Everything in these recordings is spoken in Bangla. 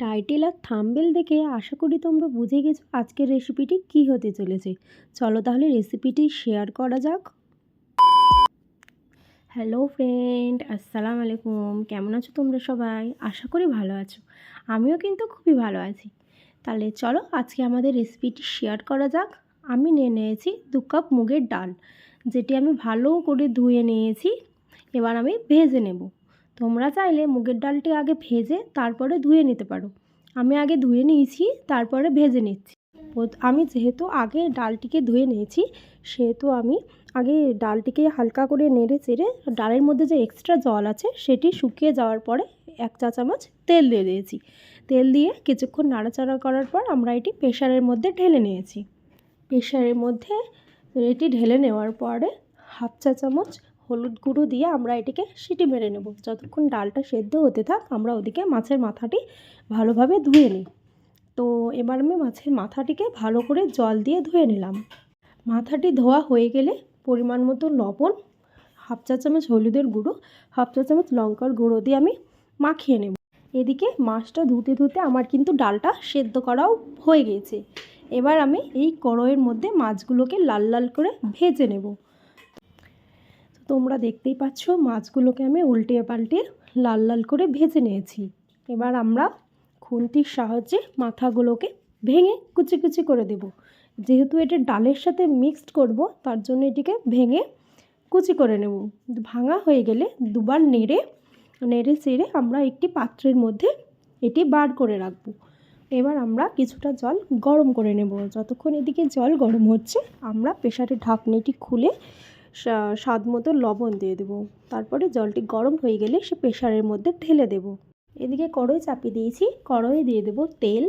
টাইটেল আর থাম্বনেল দেখে আশা করি তোমরা বুঝে গেছো আজকের রেসিপিটি কী হতে চলেছে। চলো তাহলে রেসিপিটি শেয়ার করা যাক। হ্যালো ফ্রেন্ড, আসসালামু আলাইকুম। কেমন আছো তোমরা সবাই? আশা করি ভালো আছো। আমিও কিন্তু খুবই ভালো আছি। তাহলে চলো আজকে আমাদের রেসিপিটি শেয়ার করা যাক। আমি নিয়ে নিয়েছি 2 কাপ মুগের ডাল, যেটি আমি ভালো করে ধুয়ে নিয়েছি। এবার আমি ভেজে নেব। তোমরা চাইলে মুগের ডালটি আগে ভেজে তারপরে ধুয়ে নিতে পারো। আমি আগে ধুয়ে নিয়েছি, তারপরে ভেজে নিচ্ছি। আমি যেহেতু আগে ডালটিকে ধুয়ে নিয়েছি, সেহেতু আমি আগে ডালটিকে হালকা করে নেড়ে চেড়ে ডালের মধ্যে যে এক্সট্রা জল আছে সেটি শুকিয়ে যাওয়ার পরে 1 চা চামচ তেল দিয়ে দিয়েছি। তেল দিয়ে কিছুক্ষণ নাড়াচাড়া করার পর আমরা এটি প্রেশারের মধ্যে ঢেলে নিয়েছি। প্রেশারের মধ্যে এটি ঢেলে নেওয়ার পরে 1/2 চা চামচ হলুদ গুঁড়ো দিয়ে আমরা এটিকে সিটি মেরে নেব। যতক্ষণ ডালটা সেদ্ধ হতে থাক আমরা ওদিকে মাছের মাথাটি ভালোভাবে ধুয়ে নিই। তো এবার আমি মাছের মাথাটিকে ভালো করে জল দিয়ে ধুয়ে নিলাম। মাথাটি ধোয়া হয়ে গেলে পরিমাণ মতো লবণ, 1/2 চা চামচ হলুদের গুঁড়ো, 1/2 চা চামচ লঙ্কার গুঁড়ো দিয়ে আমি মাখিয়ে নেব। এদিকে মাছটা ধুতে ধুতে আমার কিন্তু ডালটা সেদ্ধ করাও হয়ে গিয়েছে। এবার আমি এই কড়াইয়ের মধ্যে মাছগুলোকে লাল লাল করে ভেজে নেব। তোমরা দেখতেই পাচ্ছ মাছগুলোকে আমি উল্টিয়ে পাল্টিয়ে লাল লাল করে ভেজে নিয়েছি। এবার আমরা খুন্তির সাহায্যে মাথাগুলোকে ভেঙে কুচি কুচি করে দেব। যেহেতু এটা ডালের সাথে মিক্সড করব, তার জন্য এটিকে ভেঙে কুচি করে নেব। ভাঙা হয়ে গেলে দুবার নেড়ে চেড়ে আমরা একটি পাত্রের মধ্যে এটি বার করে রাখব। এবার আমরা কিছুটা জল গরম করে নেব। যতক্ষণ এদিকে জল গরম হচ্ছে আমরা প্রেসারের ঢাকনিটি খুলে স্বাদ মতো লবণ দিয়ে দেবো। তারপরে জলটি গরম হয়ে গেলে সে প্রেসারের মধ্যে ঢেলে দেব। এদিকে কড়াই চাপিয়ে দিয়েছি, কড়াইয়ে দিয়ে দেব তেল,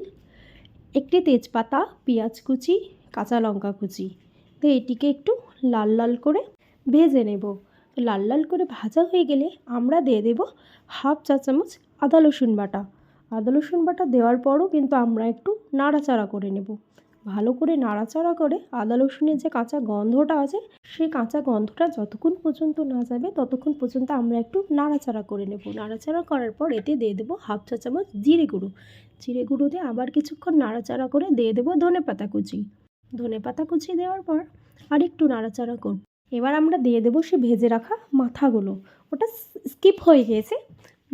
একটি তেজপাতা, পেঁয়াজ কুচি, কাঁচা লঙ্কা কুচি। তো এটিকে একটু লাল লাল করে ভেজে নেব। লাল লাল করে ভাজা হয়ে গেলে আমরা দিয়ে দেব 1/2 চা চামচ আদা রসুন বাটা। আদা রসুন বাটা দেওয়ার পরও কিন্তু আমরা একটু নাড়াচাড়া করে নেব। ভালো করে নাড়াচাড়া করে আদা রসুনের যে কাঁচা গন্ধটা আছে সেই কাঁচা গন্ধটা যতক্ষণ পর্যন্ত না যাবে ততক্ষণ পর্যন্ত আমরা একটু নাড়াচাড়া করে নেব। নাড়াচাড়া করার পর এতে দিয়ে দেবো 1/2 চা চামচ জিরে গুঁড়ো। জিরে গুঁড়ো দিয়ে আবার কিছুক্ষণ নাড়াচাড়া করে দিয়ে দেবো ধনেপাতা কুচি। ধনেপাতা কুচি দেওয়ার পর আরেকটু নাড়াচাড়া করব। এবার আমরা দিয়ে দেবো সে ভেজে রাখা মাথাগুলো। ওটা স্কিপ হয়ে গিয়েছে,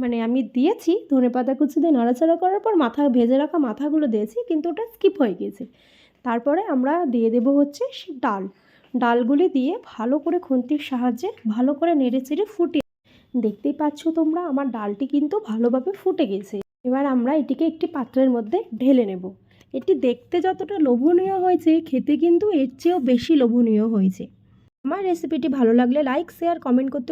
মানে আমি দিয়েছি ধনেপাতা কুচি দিয়ে নাড়াচাড়া করার পর ভেজে রাখা মাথাগুলো দিয়েছি, কিন্তু ওটা স্কিপ হয়ে গিয়েছে। তারপরে আমরা দিয়ে দেবো হচ্ছে সে ডালগুলি দিয়ে ভালো করে খুন্তির সাহায্যে ভালো করে নেড়ে চেড়ে ফুটিয়ে। দেখতেই পাচ্ছ তোমরা আমার ডালটি কিন্তু ভালোভাবে ফুটে গেছে। এবার আমরা এটিকে একটি পাত্রের মধ্যে ঢেলে নেব। এটি দেখতে যতটা লোভনীয় হয়েছে, খেতে কিন্তু এর চেয়েও বেশি লোভনীয় হয়েছে। আমার রেসিপিটি ভালো লাগলে লাইক, শেয়ার, কমেন্ট করতে